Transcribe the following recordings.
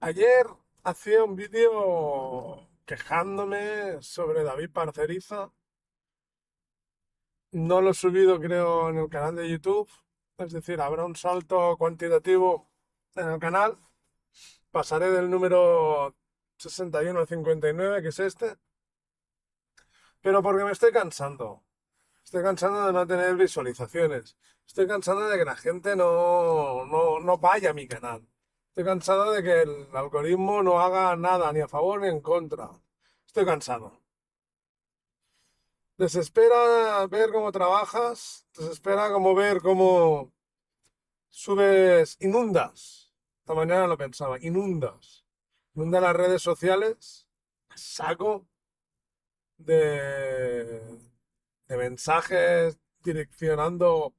Ayer hacía un vídeo quejándome sobre David Parceriza. No lo he subido, creo, en el canal de YouTube. Es decir, habrá un salto cuantitativo en el canal. Pasaré del número 61 al 59, que es este. Pero porque me estoy cansando. Estoy cansando de no tener visualizaciones. Estoy cansado de que la gente no vaya a mi canal. Estoy cansado de que el algoritmo no haga nada, ni a favor ni en contra. Estoy cansado. Desespera ver cómo trabajas, desespera como ver cómo subes, inundas. Esta mañana lo pensaba, inundas. Inunda las redes sociales, saco de, de mensajes direccionando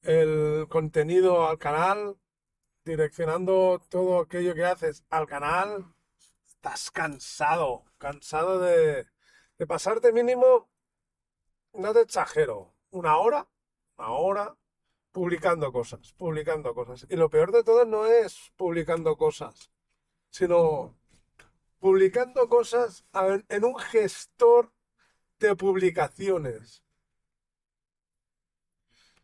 el contenido al canal, direccionando todo aquello que haces al canal. Estás cansado, cansado de pasarte mínimo, no te exagero, una hora publicando cosas. Y lo peor de todo no es publicando cosas, sino publicando cosas en un gestor de publicaciones.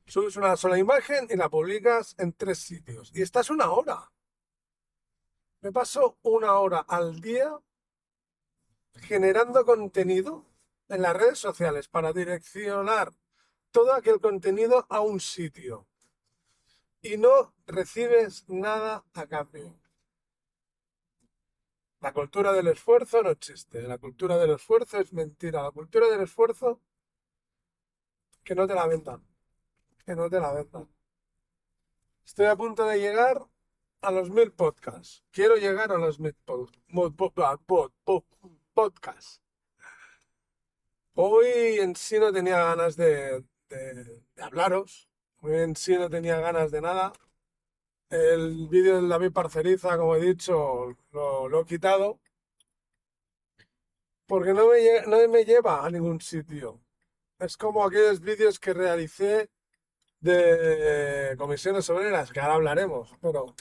Subes una sola imagen y la publicas en 3 sitios. Y estás una hora. Me paso una hora al día generando contenido en las redes sociales para direccionar todo aquel contenido a un sitio y no recibes nada a cambio. La cultura del esfuerzo no existe. La cultura del esfuerzo es mentira. La cultura del esfuerzo, que no te la vendan. Que no te la vendan. Estoy a punto de llegar a los 1000 podcasts. Quiero llegar a los 1000 podcasts. Hoy en sí no tenía ganas de hablaros. Hoy en sí no tenía ganas de nada. El vídeo de David Parceriza, como he dicho, lo he quitado porque no me lleva a ningún sitio. Es como aquellos vídeos que realicé de comisiones obreras, que ahora hablaremos, pero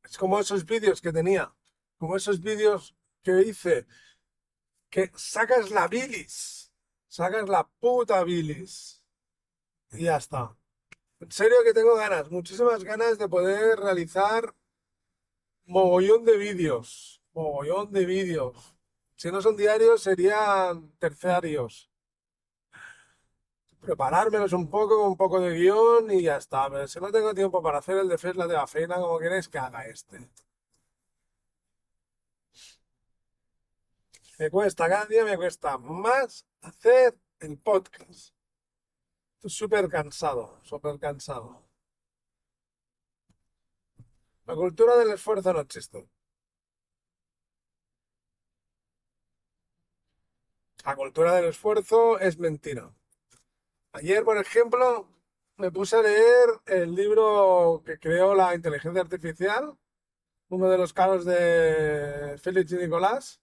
es como esos vídeos que tenía, como esos vídeos que hice, que sacas la puta bilis y ya está. En serio que tengo ganas, muchísimas ganas de poder realizar mogollón de vídeos, mogollón de vídeos. Si no son diarios, serían terciarios. Preparármelos un poco, con un poco de guión y ya está. Pero si no tengo tiempo para hacer el de Fesla de la Feina, como queréis que haga este. Cada día me cuesta más hacer el podcast. Estoy súper cansado, súper cansado. La cultura del esfuerzo no existe. La cultura del esfuerzo es mentira. Ayer, por ejemplo, me puse a leer el libro que creó la inteligencia artificial, uno de los casos de Félix y Nicolás,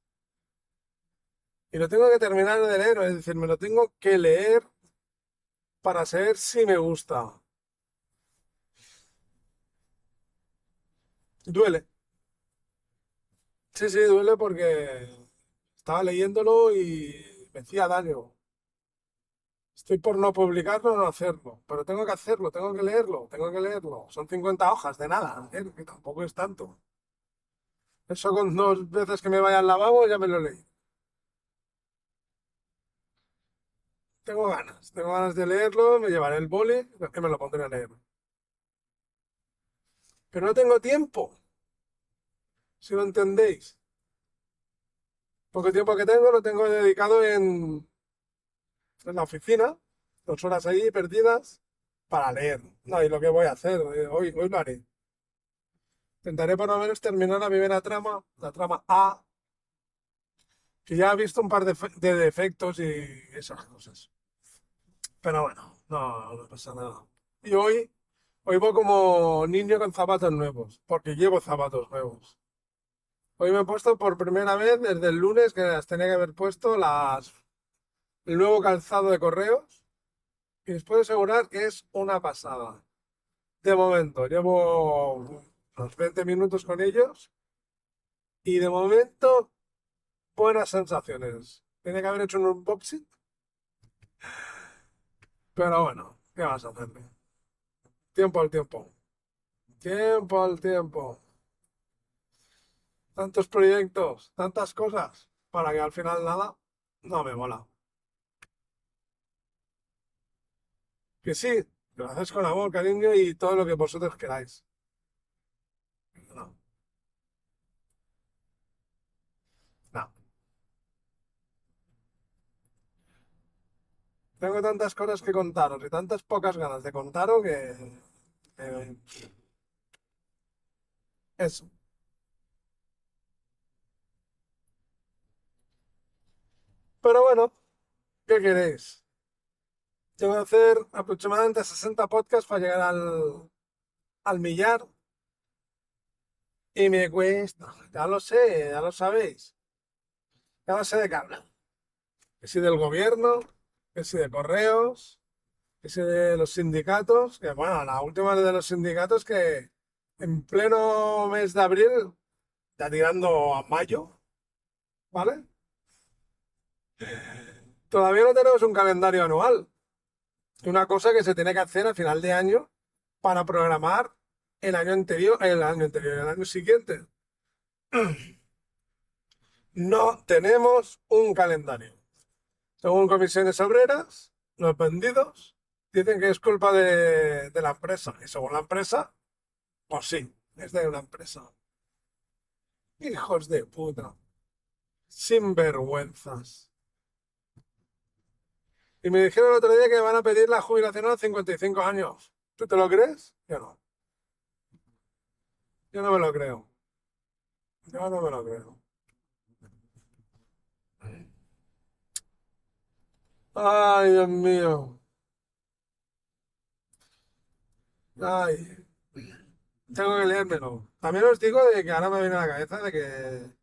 y lo tengo que terminar de leer, es decir, me lo tengo que leer para saber si me gusta. Duele. Sí, sí, duele porque estaba leyéndolo y me hacía daño. Estoy por no publicarlo o no hacerlo, pero tengo que hacerlo, tengo que leerlo, tengo que leerlo. Son 50 hojas de nada, que tampoco es tanto. Eso con 2 veces que me vaya al lavabo ya me lo leí. Tengo ganas de leerlo, me llevaré el boli y me lo pondré a leer. Pero no tengo tiempo, si lo entendéis. Poco tiempo que tengo lo tengo dedicado en la oficina, 2 horas ahí perdidas para leer. No, y lo que voy a hacer, hoy lo haré. Intentaré por lo menos terminar la primera trama, la trama A, que ya he visto un par de defectos y esas cosas. Pero bueno, no pasa nada. Y hoy voy como niño con zapatos nuevos, porque llevo zapatos nuevos. Hoy me he puesto por primera vez desde el lunes, que las tenía que haber puesto, el nuevo calzado de correos, y les puedo asegurar que es una pasada. De momento, llevo los 20 minutos con ellos y de momento buenas sensaciones. Tiene que haber hecho un unboxing, pero bueno, ¿qué vas a hacerle? Tiempo al tiempo. Tiempo al tiempo. Tantos proyectos, tantas cosas, para que al final nada, no me mola. Que sí, lo haces con amor, cariño y todo lo que vosotros queráis. No, no. Tengo tantas cosas que contaros y tantas pocas ganas de contaros que eso. Pero bueno, ¿qué queréis? Tengo que hacer aproximadamente 60 podcasts para llegar al millar y me cuesta. Ya lo sé, ya lo sabéis. Ya lo sé de qué hablo. Que si del gobierno, que si de correos, que si de los sindicatos. Que bueno, la última de los sindicatos que en pleno mes de abril, ya tirando a mayo, ¿vale? Todavía no tenemos un calendario anual. Una cosa que se tiene que hacer a final de año para programar el año siguiente. No tenemos un calendario. Según comisiones obreras, los vendidos dicen que es culpa de la empresa. Y según la empresa, pues sí, es de una empresa. Hijos de puta. Sinvergüenzas. Y me dijeron el otro día que van a pedir la jubilación a los 55 años. ¿Tú te lo crees? Yo no. Yo no me lo creo. Yo no me lo creo. Ay, Dios mío. Ay, tengo que leérmelo. También os digo de que ahora me viene a la cabeza de que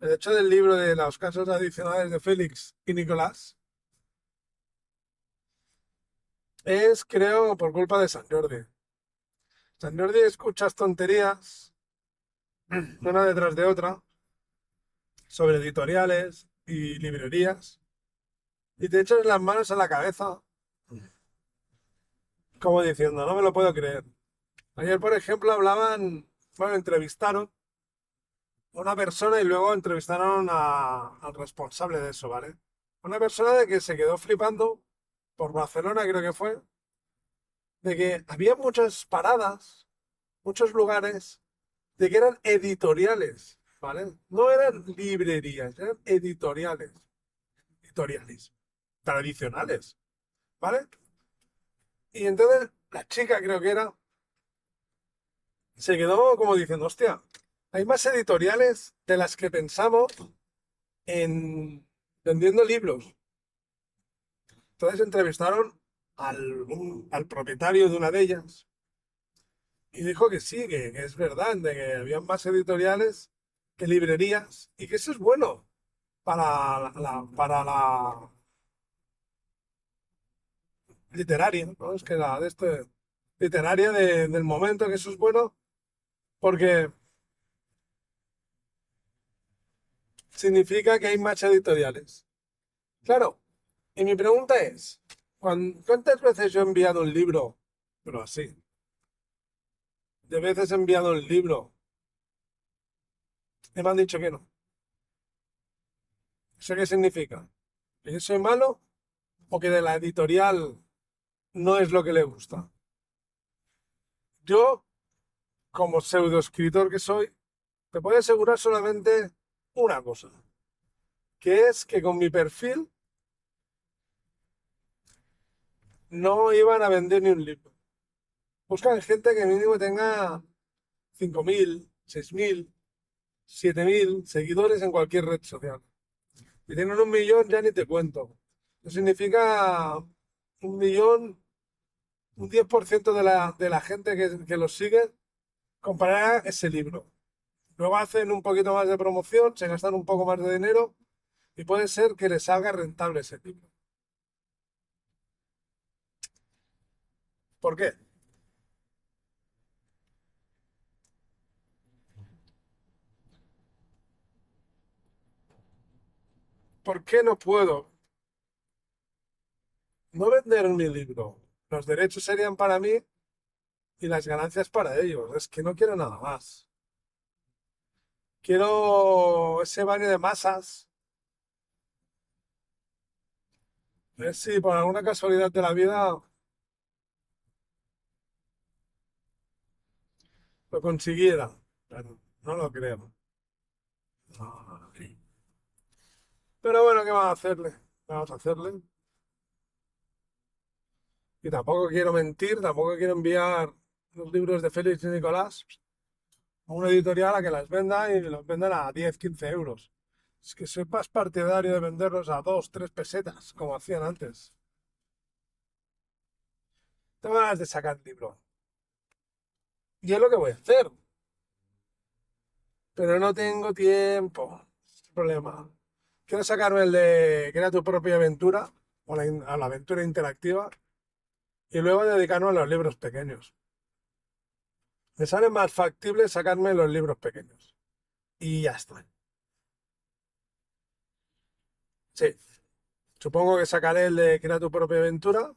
el hecho del libro de los casos adicionales de Félix y Nicolás es, creo, por culpa de San Jordi. San Jordi escuchas tonterías, una detrás de otra, sobre editoriales y librerías, y te echas las manos a la cabeza, como diciendo, no me lo puedo creer. Ayer, por ejemplo, hablaban, bueno, entrevistaron a una persona y luego entrevistaron al responsable de eso, ¿vale? Una persona de que se quedó flipando por Barcelona, creo que fue, de que había muchas paradas, muchos lugares, de que eran editoriales, ¿vale? No eran librerías, eran editoriales, tradicionales, ¿vale? Y entonces la chica, creo que era, se quedó como diciendo, hostia, hay más editoriales de las que pensamos en vendiendo libros. Entonces entrevistaron al propietario de una de ellas y dijo que sí, que es verdad, de que había más editoriales que librerías y que eso es bueno para la literaria, ¿no? Es que la de este, literaria del momento, que eso es bueno porque significa que hay más editoriales. Claro, y mi pregunta es, ¿cuántas veces yo he enviado un libro, pero así, de veces he enviado un libro y me han dicho que no? ¿Eso qué significa? ¿Que yo soy malo o que de la editorial no es lo que le gusta? Yo, como pseudoescritor que soy, te puedo asegurar solamente una cosa, que es que con mi perfil no iban a vender ni un libro. Buscan gente que mínimo tenga 5.000, 6.000, 7.000 seguidores en cualquier red social. Y tienen 1 millón, ya ni te cuento. Eso significa 1 millón, un 10% de la gente que los sigue comprará ese libro. Luego hacen un poquito más de promoción, se gastan un poco más de dinero y puede ser que les salga rentable ese libro. ¿Por qué? ¿Por qué no puedo no vender mi libro? Los derechos serían para mí y las ganancias para ellos. Es que no quiero nada más. Quiero ese baño de masas. A ver si por alguna casualidad de la vida lo consiguiera. Pero no lo creo. No, no lo creo. Pero bueno, ¿qué vamos a hacerle? ¿Qué vamos a hacerle? Y tampoco quiero mentir, tampoco quiero enviar los libros de Félix y Nicolás a una editorial a que las venda y los vendan a 10, 15 euros. Es que soy más partidario de venderlos a 2, 3 pesetas, como hacían antes. Tengo ganas de sacar el libro. Y es lo que voy a hacer. Pero no tengo tiempo. Es el problema. Quiero sacarme el de Crea tu propia aventura, o a la aventura interactiva, y luego dedicarme a los libros pequeños. Me sale más factible sacarme los libros pequeños. Y ya está. Sí, supongo que sacaré el de Crea tu propia aventura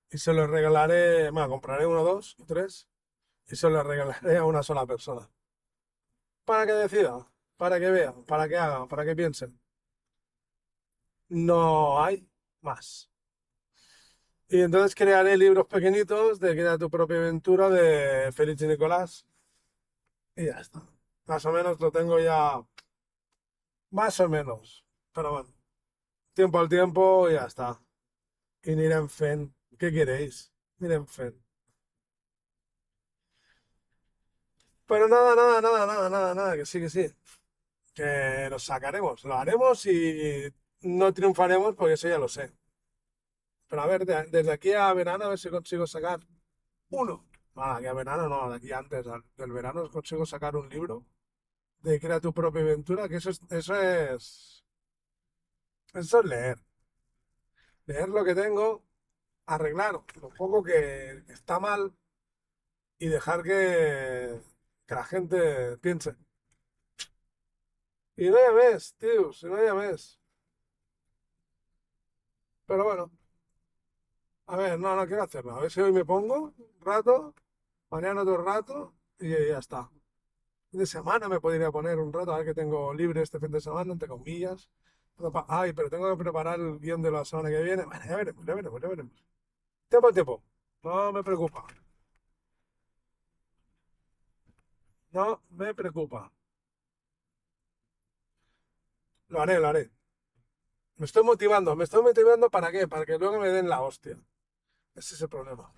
y se lo regalaré, bueno, compraré uno, dos, tres y se lo regalaré a una sola persona. Para que decida, para que vea, para que haga, para que piensen. No hay más. Y entonces crearé libros pequeñitos de Crea tu propia aventura de Félix y Nicolás y ya está. Más o menos lo tengo ya, más o menos. Pero bueno, tiempo al tiempo y ya está. Y Nirenfen, ¿qué queréis? Nirenfen. Pero nada, nada, nada, nada, nada, nada, que sí, que sí. Que lo sacaremos, lo haremos y no triunfaremos porque eso ya lo sé. Pero a ver, desde aquí a verano a ver si consigo sacar uno. Ah, aquí a verano no, de aquí antes del verano consigo sacar un libro de Crea tu propia aventura, que eso es leer. Leer lo que tengo, arreglar lo poco que está mal y dejar que la gente piense. Y no ya ves, tío, si no ya ves. Pero bueno, a ver, no, no quiero hacerlo. A ver si hoy me pongo un rato, mañana otro rato y ya está. Fin de semana me podría poner un rato, a ver que tengo libre este fin de semana, entre comillas. Ay, pero tengo que preparar el guión de la semana que viene. Bueno, ya veremos, ya veremos, ya veremos. Tiempo al tiempo. No me preocupa. No me preocupa. Lo haré, lo haré. Me estoy motivando ¿para qué? Para que luego me den la hostia. Ese es el problema.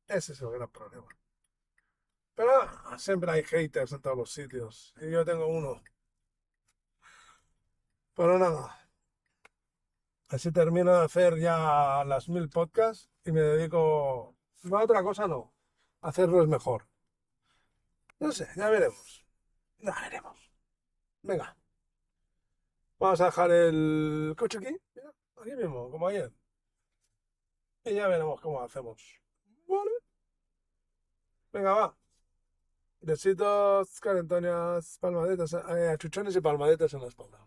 Ese es el gran problema. Pero siempre hay haters en todos los sitios. Y yo tengo uno. Pero nada, así termino de hacer ya las 1000 podcasts y me dedico, no a otra cosa, no, a hacerlos mejor. No sé, ya veremos. Ya veremos. Venga, vamos a dejar el coche aquí, mira, aquí mismo, como ayer. Y ya veremos cómo hacemos. Vale. Venga, va. Besitos, calentonias, palmadetas, achuchones y palmadetas en la espalda.